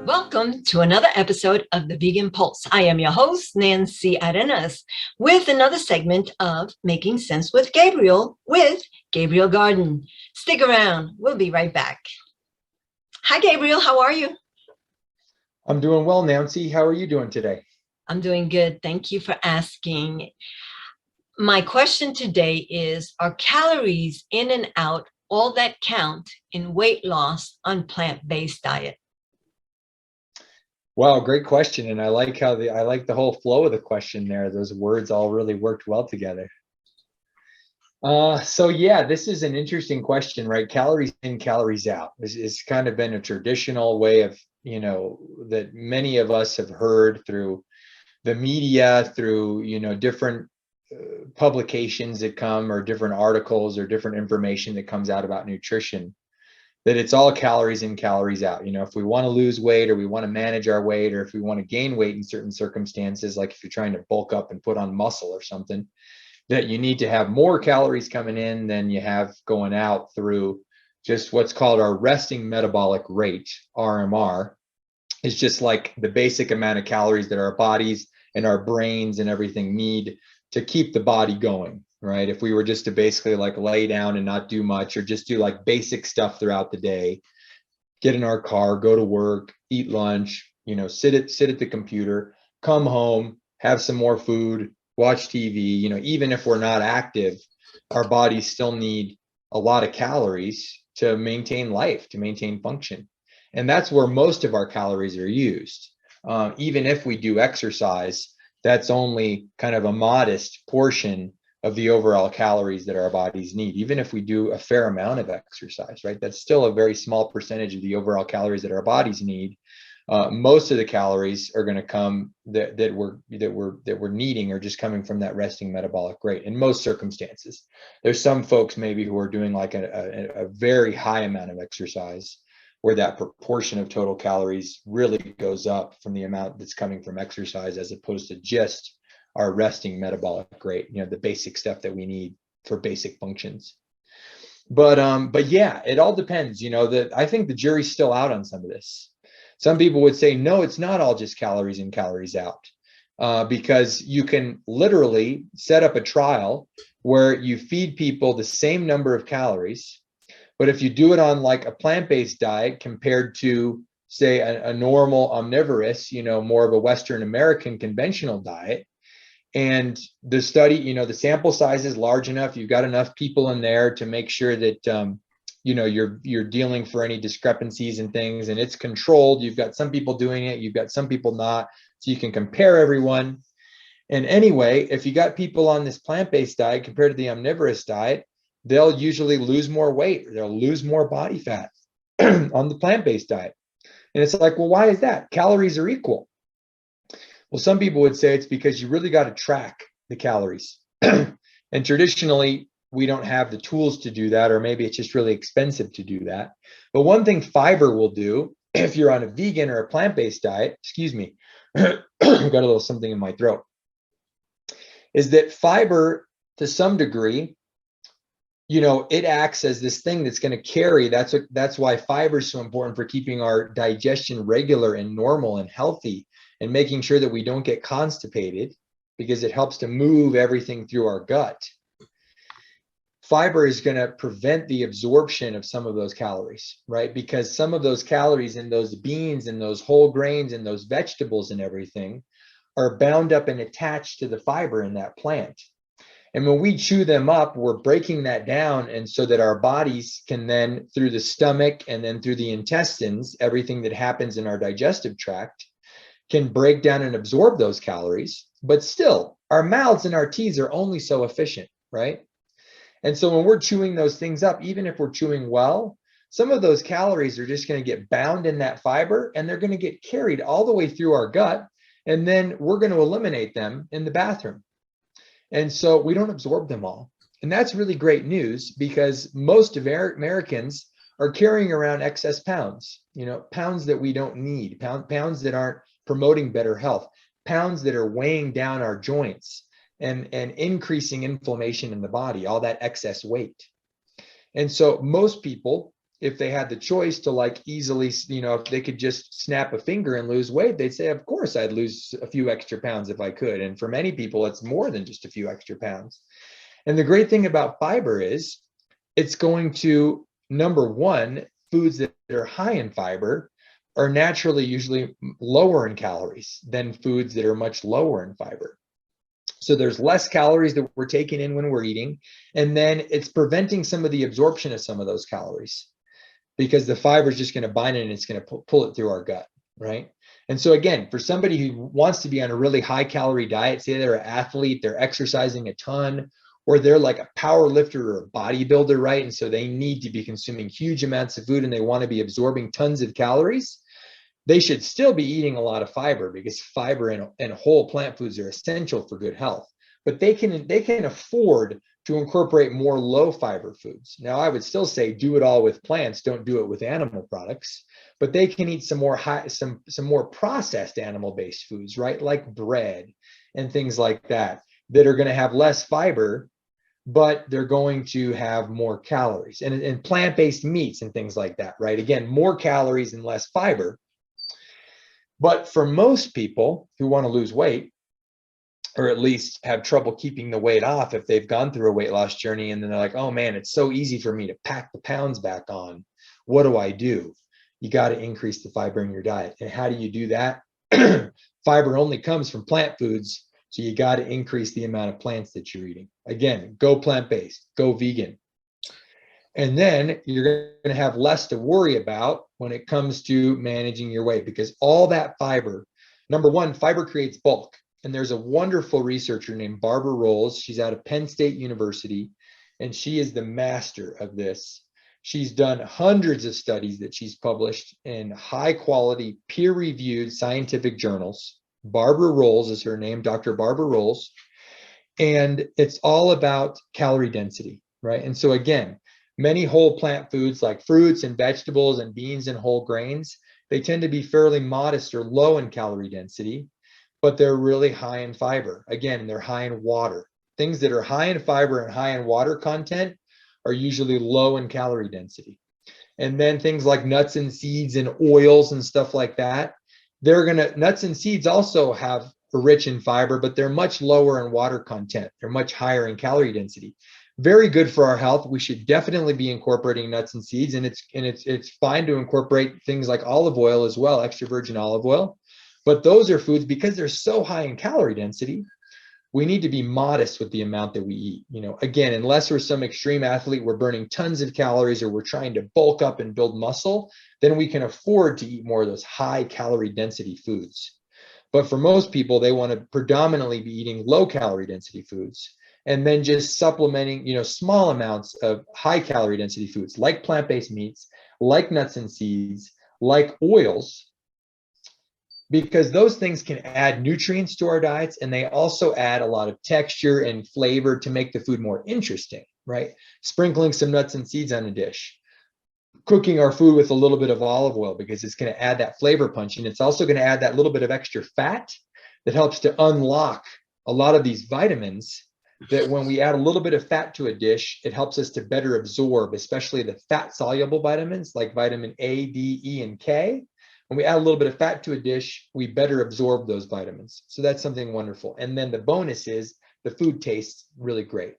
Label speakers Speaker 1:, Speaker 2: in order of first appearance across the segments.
Speaker 1: Welcome to another episode of the Vegan Pulse. I am your host, Nancy Arenas, with another segment of Making Sense with Gabriel Gaarden. Stick around. We'll be right back. Hi, Gabriel. How are you?
Speaker 2: I'm doing well, Nancy. How are you doing today?
Speaker 1: I'm doing good. Thank you for asking. My question today is, are calories in and out all that count in weight loss on plant-based diet?
Speaker 2: Wow, great question. And I like the whole flow of the question there. Those words all really worked well together. So yeah, this is an interesting question, right? Calories in, calories out. It's kind of been a traditional way of, that many of us have heard through the media, through, different publications that come, or different articles, or different information that comes out about nutrition, that it's all calories in, calories out. If we want to lose weight, or we want to manage our weight, or if we want to gain weight in certain circumstances, like if you're trying to bulk up and put on muscle or something, that you need to have more calories coming in than you have going out through just what's called our resting metabolic rate, RMR. It's just like the basic amount of calories that our bodies and our brains and everything need to keep the body going, right? If we were just to basically like lay down and not do much, or just do like basic stuff throughout the day, get in our car, go to work, eat lunch, sit at the computer, come home, have some more food, watch TV, even if we're not active, our bodies still need a lot of calories to maintain life, to maintain function. And that's where most of our calories are used. Even if we do exercise, that's only kind of a modest portion of the overall calories that our bodies need. Even if we do a fair amount of exercise, right? That's still a very small percentage of the overall calories that our bodies need. Most of the calories are going to come that we're needing are just coming from that resting metabolic rate in most circumstances. There's some folks maybe who are doing like a very high amount of exercise, where that proportion of total calories really goes up from the amount that's coming from exercise, as opposed to just our resting metabolic rate, the basic stuff that we need for basic functions. But yeah, it all depends. That I think the jury's still out on some of this. Some people would say, no, it's not all just calories in, calories out, because you can literally set up a trial where you feed people the same number of calories, but if you do it on like a plant-based diet compared to, say, a normal omnivorous, more of a Western American conventional diet, and the study, the sample size is large enough, you've got enough people in there to make sure that you're dealing for any discrepancies and things, and it's controlled. You've got some people doing it, you've got some people not, so you can compare everyone. And anyway, if you got people on this plant-based diet compared to the omnivorous diet, they'll usually lose more weight, or they'll lose more body fat on the plant-based diet. And it's like, well, why is that? Calories are equal. Well, some people would say it's because you really got to track the calories. And traditionally, we don't have the tools to do that, or maybe it's just really expensive to do that. But one thing fiber will do, if you're on a vegan or a plant-based diet, excuse me, got a little something in my throat, is that fiber, to some degree, it acts as this thing that's going to carry. That's why fiber is so important for keeping our digestion regular and normal and healthy, and making sure that we don't get constipated, because it helps to move everything through our gut. Fiber is going to prevent the absorption of some of those calories, right? Because some of those calories in those beans and those whole grains and those vegetables and everything are bound up and attached to the fiber in that plant. And when we chew them up, we're breaking that down, and so that our bodies can then, through the stomach and then through the intestines, everything that happens in our digestive tract, can break down and absorb those calories. But still, our mouths and our teeth are only so efficient, right? And so when we're chewing those things up, even if we're chewing well, some of those calories are just going to get bound in that fiber, and they're going to get carried all the way through our gut, and then we're going to eliminate them in the bathroom. And so we don't absorb them all. And that's really great news, because most of Americans are carrying around excess pounds, pounds that we don't need, pounds that aren't promoting better health, pounds that are weighing down our joints and increasing inflammation in the body, all that excess weight. And so most people if they had the choice to like easily, you know, if they could just snap a finger and lose weight, they'd say, of course, I'd lose a few extra pounds if I could. And for many people, it's more than just a few extra pounds. And the great thing about fiber is it's going to, number one, foods that are high in fiber are naturally usually lower in calories than foods that are much lower in fiber. So there's less calories that we're taking in when we're eating. And then it's preventing some of the absorption of some of those calories because the fiber is just going to bind it and it's going to pull it through our gut, right? And so again, for somebody who wants to be on a really high calorie diet, say they're an athlete, they're exercising a ton, or they're like a power lifter or a bodybuilder, right? And so they need to be consuming huge amounts of food and they want to be absorbing tons of calories. They should still be eating a lot of fiber because fiber and whole plant foods are essential for good health. But they can afford to incorporate more low fiber foods. Now, I would still say do it all with plants, don't do it with animal products, but they can eat some more processed animal-based foods, right? Like bread and things like that are going to have less fiber, but they're going to have more calories. And plant-based meats and things like that, right? Again, more calories and less fiber. But for most people who want to lose weight, or at least have trouble keeping the weight off if they've gone through a weight loss journey and then they're like, oh man, it's so easy for me to pack the pounds back on. What do I do? You got to increase the fiber in your diet. And how do you do that? Fiber only comes from plant foods. So you got to increase the amount of plants that you're eating. Again, go plant-based, go vegan. And then you're going to have less to worry about when it comes to managing your weight because all that fiber, number one, fiber creates bulk. And there's a wonderful researcher named Barbara Rolls. She's out of Penn State University, and she is the master of this. She's done hundreds of studies that she's published in high quality, peer reviewed scientific journals. Barbara Rolls is her name, Dr. Barbara Rolls. And it's all about calorie density, right? And so again, many whole plant foods like fruits and vegetables and beans and whole grains, they tend to be fairly modest or low in calorie density, but they're really high in fiber. Again, they're high in water. Things that are high in fiber and high in water content are usually low in calorie density. And then things like nuts and seeds and oils and stuff like that, nuts and seeds also are rich in fiber, but they're much lower in water content. They're much higher in calorie density. Very good for our health. We should definitely be incorporating nuts and seeds, and it's fine to incorporate things like olive oil as well, extra virgin olive oil. But those are foods, because they're so high in calorie density, we need to be modest with the amount that we eat. You know, again, unless we're some extreme athlete, we're burning tons of calories or we're trying to bulk up and build muscle, then we can afford to eat more of those high calorie density foods. But for most people, they want to predominantly be eating low calorie density foods and then just supplementing, you know, small amounts of high calorie density foods like plant-based meats, like nuts and seeds, like oils, because those things can add nutrients to our diets, and they also add a lot of texture and flavor to make the food more interesting, right? Sprinkling some nuts and seeds on a dish, cooking our food with a little bit of olive oil because it's going to add that flavor punch, and it's also going to add that little bit of extra fat that helps to unlock a lot of these vitamins that when we add a little bit of fat to a dish, it helps us to better absorb, especially the fat soluble vitamins like vitamin A, D, E, and K. When we add a little bit of fat to a dish, we better absorb those vitamins. So that's something wonderful. And then the bonus is the food tastes really great.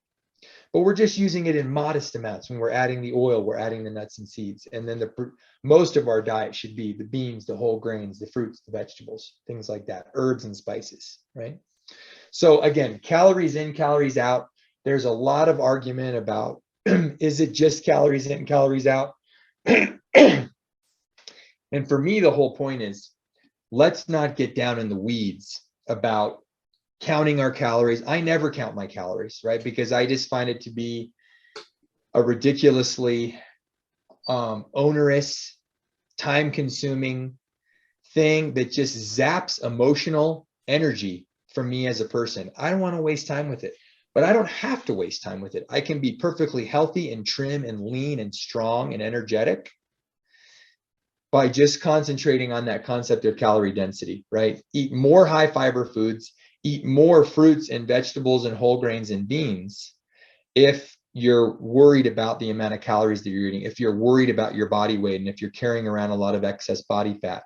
Speaker 2: But we're just using it in modest amounts. When we're adding the oil, we're adding the nuts and seeds. And then most of our diet should be the beans, the whole grains, the fruits, the vegetables, things like that, herbs and spices, right? So again, calories in, calories out. There's a lot of argument about, is it just calories in, calories out? And for me, the whole point is, let's not get down in the weeds about counting our calories. I never count my calories, right? Because I just find it to be a ridiculously onerous, time-consuming thing that just zaps emotional energy from me as a person. I don't want to waste time with it, but I don't have to waste time with it. I can be perfectly healthy and trim and lean and strong and energetic by just concentrating on that concept of calorie density, right? Eat more high fiber foods, eat more fruits and vegetables and whole grains and beans. If you're worried about the amount of calories that you're eating, if you're worried about your body weight, and if you're carrying around a lot of excess body fat.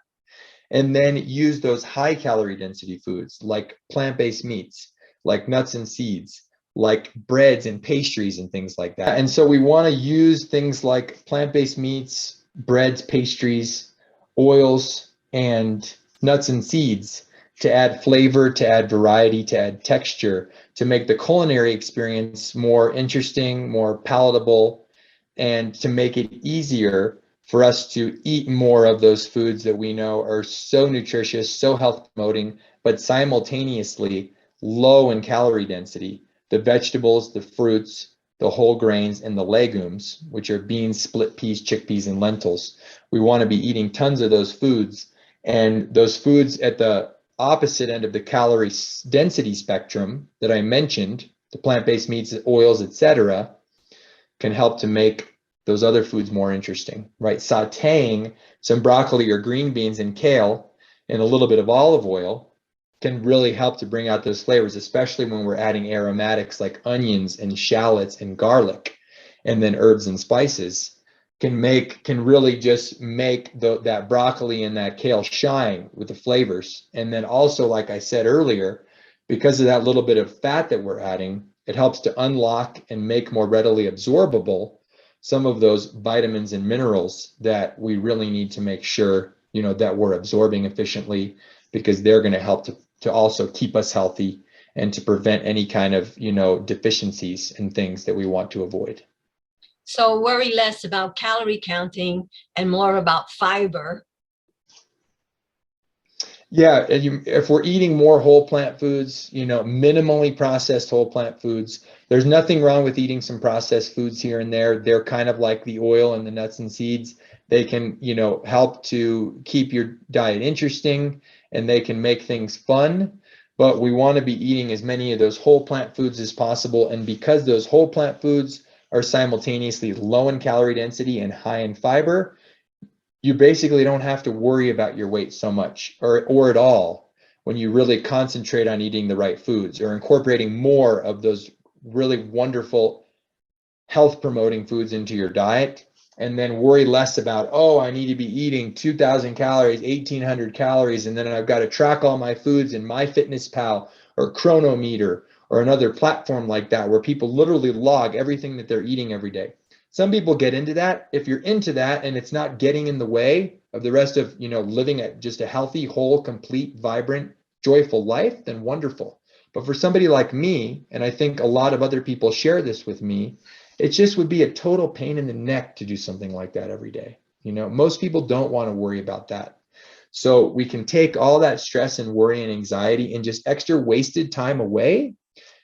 Speaker 2: And then use those high calorie density foods like plant-based meats, like nuts and seeds, like breads and pastries and things like that. And so we want to use things like plant-based meats, breads, pastries, oils, and nuts and seeds to add flavor, to add variety, to add texture, to make the culinary experience more interesting, more palatable, and to make it easier for us to eat more of those foods that we know are so nutritious, so health promoting, but simultaneously low in calorie density. The vegetables, the fruits, the whole grains, and the legumes, which are beans, split peas, chickpeas, and lentils. We want to be eating tons of those foods. And those foods at the opposite end of the calorie density spectrum that I mentioned, the plant-based meats, oils, etc., can help to make those other foods more interesting, right? Sauteing some broccoli or green beans and kale in a little bit of olive oil can really help to bring out those flavors, especially when we're adding aromatics like onions and shallots and garlic, and then herbs and spices can really just make that broccoli and that kale shine with the flavors. And then also, like I said earlier, because of that little bit of fat that we're adding, it helps to unlock and make more readily absorbable some of those vitamins and minerals that we really need to make sure, that we're absorbing efficiently, because they're going to help to also keep us healthy and to prevent any kind of, deficiencies and things that we want to avoid.
Speaker 1: So worry less about calorie counting and more about fiber.
Speaker 2: Yeah, if we're eating more whole plant foods, minimally processed whole plant foods, there's nothing wrong with eating some processed foods here and there. They're kind of like the oil and the nuts and seeds. They can, help to keep your diet interesting, and they can make things fun. But we want to be eating as many of those whole plant foods as possible. And because those whole plant foods are simultaneously low in calorie density and high in fiber, you basically don't have to worry about your weight so much or at all when you really concentrate on eating the right foods or incorporating more of those really wonderful health promoting foods into your diet, and then worry less about, oh, I need to be eating 2,000 calories, 1,800 calories, and then I've got to track all my foods in MyFitnessPal or Chronometer or another platform like that where people literally log everything that they're eating every day. Some people get into that. If you're into that and it's not getting in the way of the rest of, living at just a healthy, whole, complete, vibrant, joyful life, then wonderful. But for somebody like me, and I think a lot of other people share this with me, it just would be a total pain in the neck to do something like that every day. Most people don't want to worry about that. So we can take all that stress and worry and anxiety and just extra wasted time away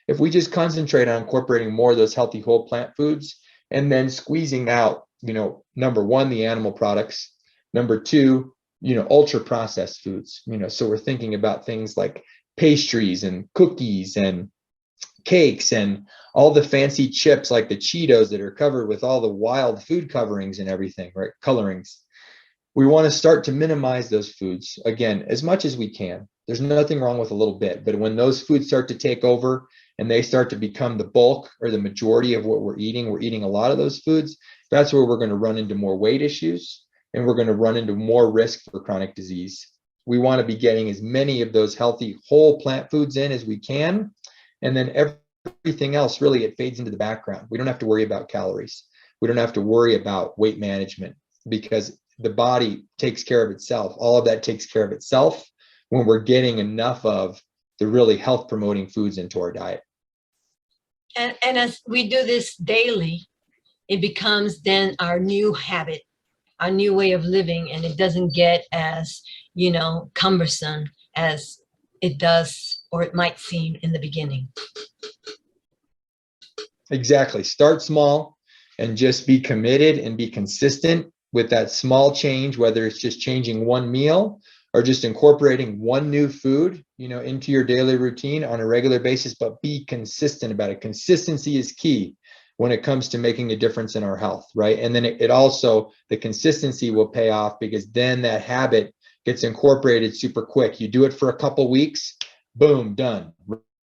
Speaker 2: if we just concentrate on incorporating more of those healthy whole plant foods, and then squeezing out, number one, the animal products, number two, ultra processed foods. So we're thinking about things like pastries and cookies and cakes and all the fancy chips like the Cheetos that are covered with all the wild food coverings and everything, right? Colorings. We want to start to minimize those foods, again, as much as we can. There's nothing wrong with a little bit, but when those foods start to take over and they start to become the bulk or the majority of what we're eating a lot of those foods, that's where we're going to run into more weight issues, and we're going to run into more risk for chronic disease. We want to be getting as many of those healthy whole plant foods in as we can, and then everything else, really, it fades into the background. We don't have to worry about calories. We don't have to worry about weight management, because the body takes care of itself. All of that takes care of itself when we're getting enough of the really health promoting foods into our diet.
Speaker 1: And as we do this daily, it becomes then our new habit, our new way of living, and it doesn't get as, cumbersome as it does or it might seem in the beginning.
Speaker 2: Exactly. Start small and just be committed and be consistent with that small change, whether it's just changing one meal or just incorporating one new food, into your daily routine on a regular basis, but be consistent about it. Consistency is key when it comes to making a difference in our health, right? And then it also, the consistency will pay off, because then that habit gets incorporated super quick. You do it for a couple weeks, boom, done,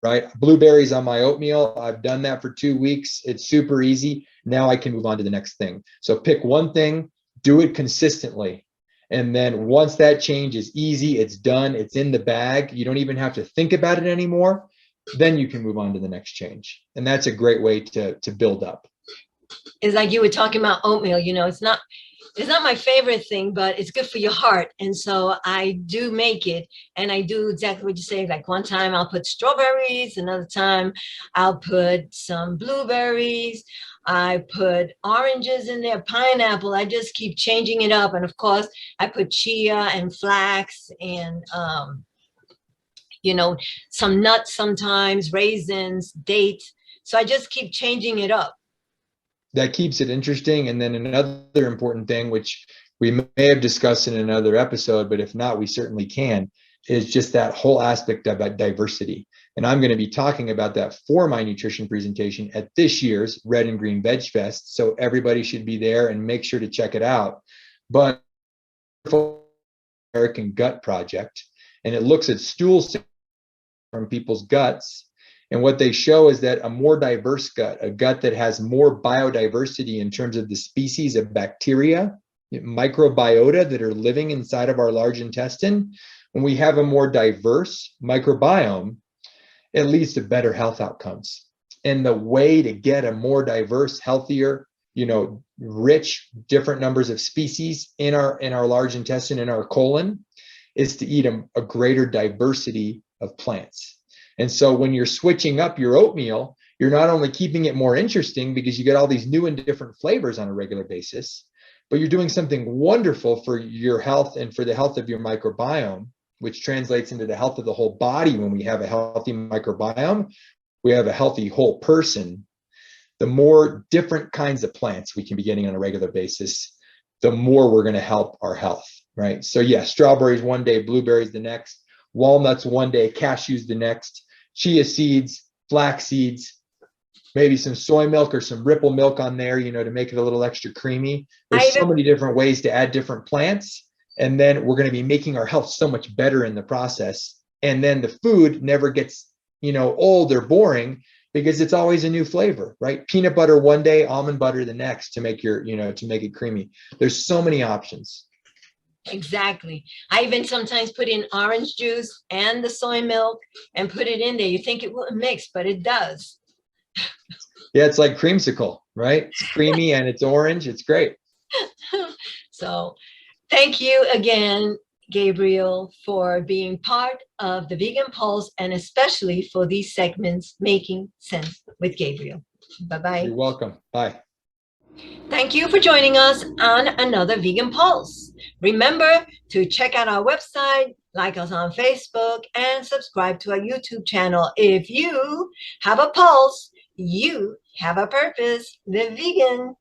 Speaker 2: right? Blueberries on my oatmeal. I've done that for 2 weeks. It's super easy. Now I can move on to the next thing. So pick one thing, do it consistently. And then once that change is easy, it's done, it's in the bag, you don't even have to think about it anymore, then you can move on to the next change. And that's a great way to build up.
Speaker 1: It's like you were talking about oatmeal, it's not my favorite thing, but it's good for your heart. And so I do make it, and I do exactly what you say. Like one time I'll put strawberries, another time I'll put some blueberries. I put oranges in there, pineapple. I just keep changing it up. And of course, I put chia and flax and, some nuts sometimes, raisins, dates. So I just keep changing it up.
Speaker 2: That keeps it interesting. And then another important thing, which we may have discussed in another episode, but if not, we certainly can, is just that whole aspect about diversity. And I'm going to be talking about that for my nutrition presentation at this year's Red and Green Veg Fest. So everybody should be there and make sure to check it out. But American Gut Project, and it looks at stool from people's guts. And what they show is that a more diverse gut, a gut that has more biodiversity in terms of the species of bacteria, microbiota that are living inside of our large intestine, when we have a more diverse microbiome, it leads to better health outcomes. And the way to get a more diverse, healthier, rich, different numbers of species in our large intestine, in our colon, is to eat a greater diversity of plants. And so when you're switching up your oatmeal, you're not only keeping it more interesting because you get all these new and different flavors on a regular basis, but you're doing something wonderful for your health and for the health of your microbiome, which translates into the health of the whole body. When we have a healthy microbiome, we have a healthy whole person. The more different kinds of plants we can be getting on a regular basis, the more we're going to help our health, right? So yeah, strawberries one day, blueberries the next, walnuts one day, cashews the next, chia seeds, flax seeds, maybe some soy milk or some ripple milk on there, to make it a little extra creamy. There's so many different ways to add different plants. And then we're going to be making our health so much better in the process. And then the food never gets, old or boring because it's always a new flavor, right? Peanut butter one day, almond butter the next to make to make it creamy. There's so many options.
Speaker 1: Exactly. I even sometimes put in orange juice and the soy milk and put it in there. You think it wouldn't mix, but it does.
Speaker 2: Yeah, it's like creamsicle, right? It's creamy and it's orange. It's great.
Speaker 1: So thank you again, Gabriel, for being part of the Vegan Pulse, and especially for these segments, Making Sense with Gabriel. Bye-bye.
Speaker 2: You're welcome. Bye.
Speaker 1: Thank you for joining us on another Vegan Pulse. Remember to check out our website, like us on Facebook, and subscribe to our YouTube channel. If you have a pulse, you have a purpose. Live vegan.